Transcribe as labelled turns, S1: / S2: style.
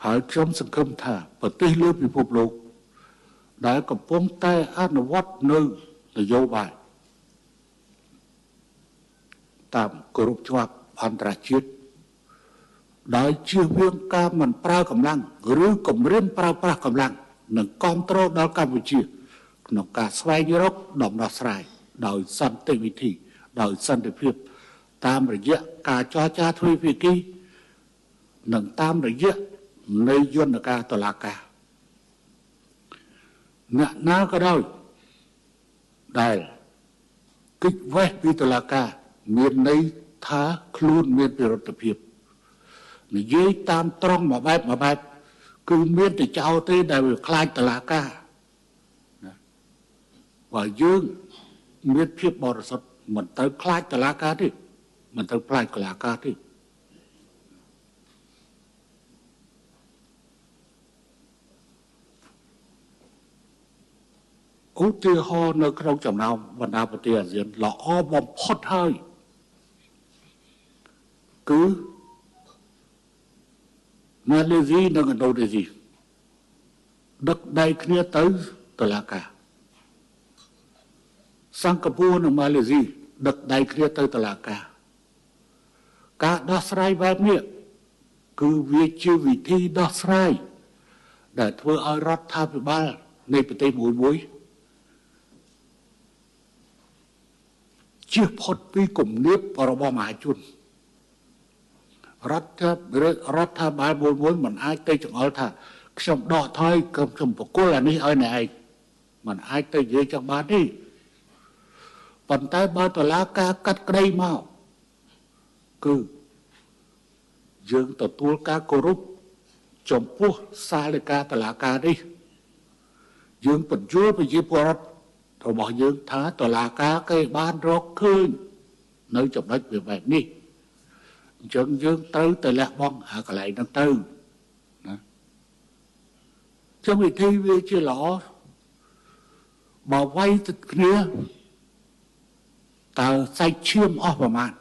S1: ហើយខ្ញុំសង្ឃឹមថាប្រទេសលើពិភពលោកដែលកំពុងតែអនុវត្តនៅនយោបាយតាមគោរពច្បាប់អន្តរជាតិដោយជៀសវាងការមិនប្រើកម្លាំងឬគម្រាមប្រើប្រាស់កម្លាំងនិងគ្រប់គ្រងដល់កម្ពុជាក្នុងការស្វែងរកដំណោះស្រាយដោយសន្តិវិធីដោយសន្តិភាពតាមរយៈការចរចាទ្វេភាគីនិងតាមរយៈនៃយន្តការតុលាការអ្នកណាក៏ដោយដែលគិតវេះពីតុលាការមានន័យថាខ្លួនមានពិរុទ្ធភាពនិយាយតាមត្រង់មួយបែបគឺមានតែចោលទេដែលវាខ្លាចតុលាការណាបើយើងមានភាពបរិសុទ្ធមិនទៅខ្លាចតុលាការទេមិនទៅខ្លាចតុលាការទេឧទាហរណ៍នៅក្នុងចំណោមបណ្ដាប្រទេសអាស៊ានល្អបំផុតហើយគឺម៉ាឡេស៊ីនិងឥណ្ឌូនេស៊ីដឹកដៃគ្នាទៅតុលាការសិង្ហបុរីនិងម៉ាឡេស៊ីដឹកដៃគ្នាទៅតុលាការការដោះស្រាយបែបនេះគឺវាជាវិធីដោះស្រាយដែលធ្វើឲ្យរដ្ឋាភិបាលនៃប្រទេសមួយជៀសផុតពីគំនាបរបស់មហាជនរដ្ឋាភិបាលមួយមិនអាចទៅចង្អុលថាខ្ញុំដកថយខ្ញុំបកគលអានេះឲ្យអ្នកឯងមិនអាចទៅនិយាយចឹងបានទេប៉ុន្តែបើតុលាការកាត់ក្តីមកគឺយើងទទួលការគោរពចំពោះសាលិកាតុលាការនេះយើងបញ្យល់ប្រជាពលរដ្ឋរបស់យើងថាតុលាការគេបានរកឃើញនៅចំណុចវាបែបនេះអញ្ចឹងយើងត្រូវទៅលះបង់កន្លែងហ្នឹងទៅណាចឹងវិធីវាជាល្អបើវាយទឹកគ្នាតើសាច់ឈាមអស់ប្រមាណ